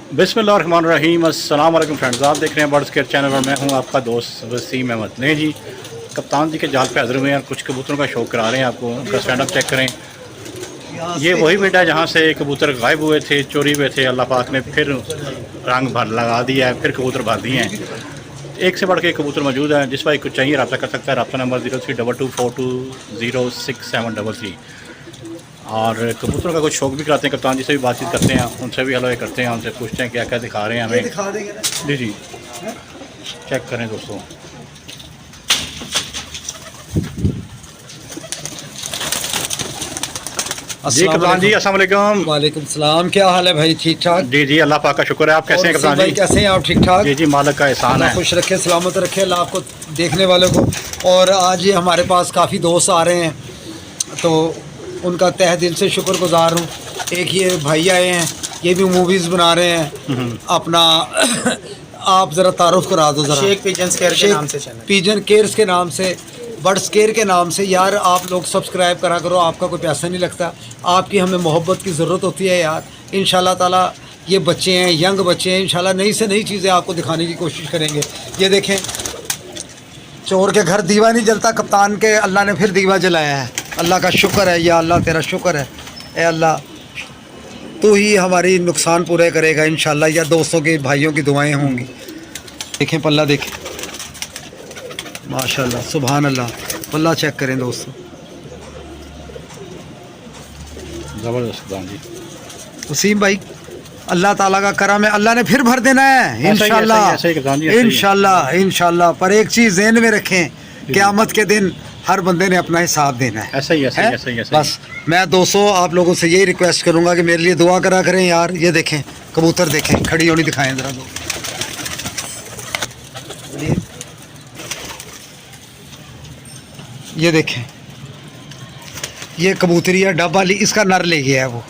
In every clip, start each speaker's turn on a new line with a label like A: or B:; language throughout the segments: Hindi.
A: बिस्मिल्लाहिर्रहमानिर्रहीम। अस्सलाम वालेकुम फ्रेंड्स, आप देख रहे हैं बर्ड्स केयर चैनल और मैं हूं आपका दोस्त वसीम अहमद। नहीं जी, कप्तान जी के जाल पे हाजिर हुए हैं और कुछ कबूतरों का शौक करा रहे हैं आपको। उनका स्टैंड अप चेक करें। ये वही बेटा है जहाँ से कबूतर गायब हुए थे, चोरी हुए थे। अल्लाह पाक ने फिर रंग भर लगा दिया है, फिर कबूतर भर दिए हैं। एक से बढ़ के कबूतर मौजूद है। जिस भाई कुछ चाहिए रब्ता कर सकता है। रब्ता नंबर 0322420673। और कबूतरों का कुछ शौक भी कराते हैं, कप्तान जी से भी बातचीत करते हैं, उनसे भी हलवा करते हैं, उनसे पूछते हैं क्या क्या दिखा रहे हैं हमें।
B: दिखा देंगे ना
A: जी जी, चेक करें दोस्तों। जी कप्तान जी, अस्सलाम वालेकुम।
B: वालेकुम सलाम। क्या हाल है भाई? ठीक ठाक?
A: जी जी, अल्लाह पाक का शुक्र है। आप कैसे हैं कप्तान जी?
B: कैसे हैं आप? ठीक ठाक?
A: जी जी, मालिक का एहसान है।
B: खुश रखे, सलामत रखे अल्लाह आपको, देखने वालों को। और आज ये हमारे पास काफ़ी दोस्त आ रहे हैं, तो उनका तहे दिल से शुक्रगुजार हूँ। एक ये भाई आए हैं, ये भी मूवीज़ बना रहे हैं अपना। आप ज़रा तारुफ करा दो ज़रा।
C: शेख पिजन केयर के नाम से चैनल,
B: पिजन केयर्स के नाम से, बर्ड्स केयर के नाम से। यार आप लोग सब्सक्राइब करा करो, आपका कोई पैसा नहीं लगता। आपकी हमें मोहब्बत की ज़रूरत होती है यार। इंशाल्लाह ताला ये बच्चे हैं, यंग बच्चे हैं, इंशाल्लाह नई से नई चीज़ें आपको दिखाने की कोशिश करेंगे। ये देखें, चोर के घर दीवा नहीं जलता, कप्तान के अल्लाह ने फिर दीवा जलाया है। अल्लाह का शुक्र है, या अल्लाह तेरा शुक्र है। ए अल्लाह, तू ही हमारी नुकसान पूरे करेगा इंशाल्लाह। या दोस्तों की, भाइयों की दुआएं होंगी। देखें पल्ला, देखें माशाल्लाह, सुभान अल्लाह। पल्ला चेक करें दोस्तों,
A: ज़बरदस्त कप्तान जी।
B: वसीम भाई, अल्लाह ताला का करम है, अल्लाह ने फिर भर देना है इंशाल्लाह। इंशाल्लाह इंशाल्लाह। पर एक चीज़ ज़हन में रखें, क़यामत के दिन हर बंदे ने अपना हिसाब देना है।
A: ऐसा ही
B: है?
A: ऐसा ही।
B: बस मैं दोस्तों आप लोगों से यही रिक्वेस्ट करूंगा कि मेरे लिए दुआ करा करें यार। ये देखें कबूतर, देखें खड़ी होनी दिखाएं ज़रा दो। ये देखें, ये कबूतरिया डब वाली, इसका नर ले गया है वो।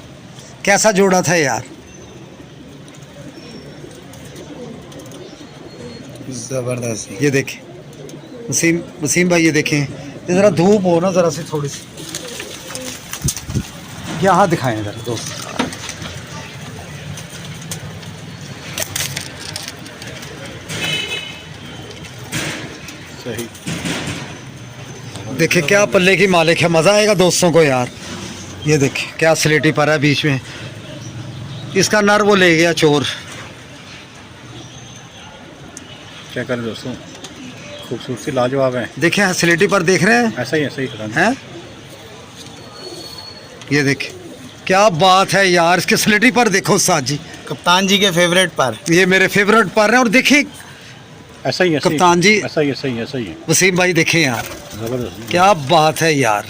B: कैसा जोड़ा था यार,
C: जबरदस्त।
B: ये देखें वसीम, वसीम भाई ये देखें, ये ज़रा धूप हो ना ज़रा सी थोड़ी सी, यहाँ दिखाएं ज़रा दोस्त।
A: सही।
B: देखें क्या पल्ले की मालिक है, मज़ा आएगा दोस्तों को यार। ये देखें क्या स्लेटी पर है बीच में, इसका नर वो ले गया चोर।
A: चेक करें दोस्तों, खूबसूरती लाजवाब है।
B: देखें स्लेटी पर देख रहे हैं,
A: ऐसा ही कप्तान जी।
B: हैं? ये देखें क्या बात है यार, इसके स्लेटी पर देखो साथ जी,
C: कप्तान जी के फेवरेट पर,
B: ये मेरे फेवरेट पर हैं। और देखें
A: ऐसा ही
B: कप्तान जी,
A: ऐसा ही है।
B: वसीम भाई देखें यार,
A: ज़बरदस्त।
B: क्या बात है यार।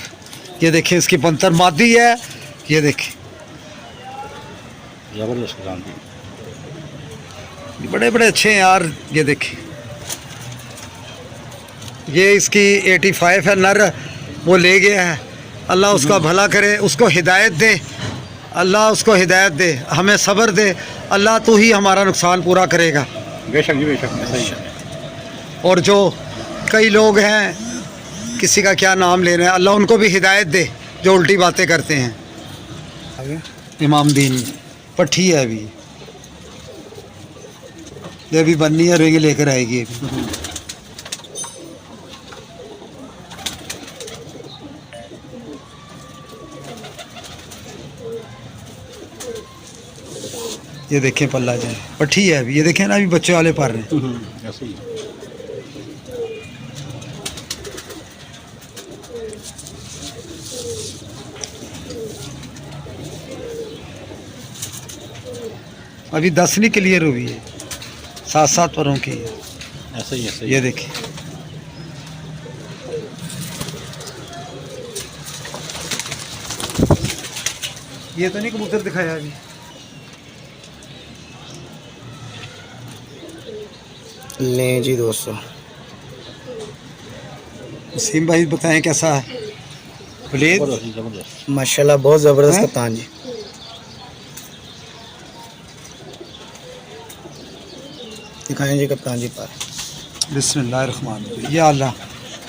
B: ये देखें इसकी पंतर मादी है, ये देखें
A: ज़बरदस्त कप्तान जी,
B: बड़े बड़े अच्छे हैं यार। ये देखें, ये इसकी 85 है, नर वो ले गया है। अल्लाह उसका भला करे, उसको हिदायत दे, अल्लाह उसको हिदायत दे, हमें सब्र दे। अल्लाह तू ही हमारा नुकसान पूरा करेगा।
A: बेशक जी बेशक, ऐसा ही है।
B: और जो कई लोग हैं, किसी का क्या नाम ले रहे हैं, अल्लाह उनको भी हिदायत दे जो उल्टी बातें करते हैं। इमाम दीन पट्टी है अभी, ये भी बननी है, रेंगे लेकर आएगी अभी। ये देखें पल्ला जाए, पट्टी है अभी। ये देखें ना, अभी बच्चे वाले पर रहे हैं।
A: ऐसा ही है।
B: अभी 10 नहीं क्लियर हुई है, 7 परों की है।
A: ऐसा ही
B: ये देखें, ये तो नहीं कबूतर दिखाया अभी।
C: लें जी दोस्तों,
B: वसीम भाई बताएं कैसा है प्लीज।
A: ज़बरदस्त।
C: माशाल्लाह बहुत ज़बरदस्त
B: हैं?
C: कप्तान जी। दिखाएं जी कप्तान जी पर।
B: बिस्मिल्लाहिर्रहमानिर्रहीम। या अल्लाह,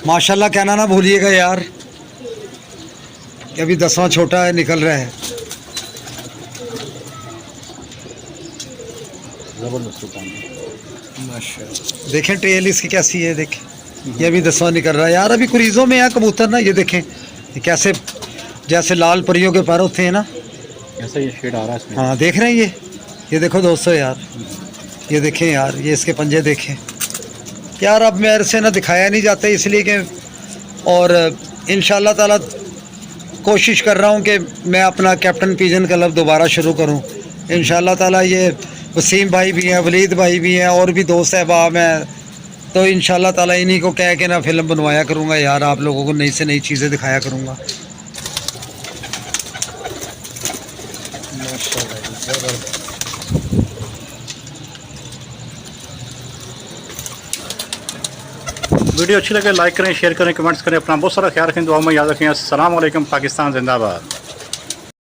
B: माशाल्लाह कहना ना भूलिएगा यार। अभी 10वां छोटा है, निकल रहा है।
A: ज़बरदस्त सुल्तान।
C: माशाल्लाह।
B: देखें टेल इसकी कैसी है, देखें ये अभी दसवां नहीं कर रहा यार। अभी कुरीज़ों में है कबूतर ना, ये देखें ये कैसे जैसे लाल परियों के पर होते हैं ना,
A: ऐसा ये शेड आ रहा है इसमें।
B: हाँ देख रहे हैं ये देखो दोस्तों यार, ये देखें यार, ये इसके पंजे देखें यार। अब मेरे से ना दिखाया नहीं जाता इसलिए कि, और इंशाल्लाह ताला कोशिश कर रहा हूँ कि मैं अपना कैप्टन पिजन क्लब दोबारा शुरू करूँ इंशाल्लाह ताला। ये वसीम भाई भी हैं, वलीद भाई भी हैं, और भी दोस्त अहबाब हैं, तो इंशाल्लाह ताला इन्हीं को कह के ना फिल्म बनवाया करूँगा यार, आप लोगों को नई से नई चीज़ें दिखाया करूँगा।
A: वीडियो अच्छी लगे लाइक करें, शेयर करें, कमेंट्स करें। अपना बहुत सारा ख्याल रखें, दुआ में याद रखें। अस्सलाम वालेकुम, पाकिस्तान जिंदाबाद।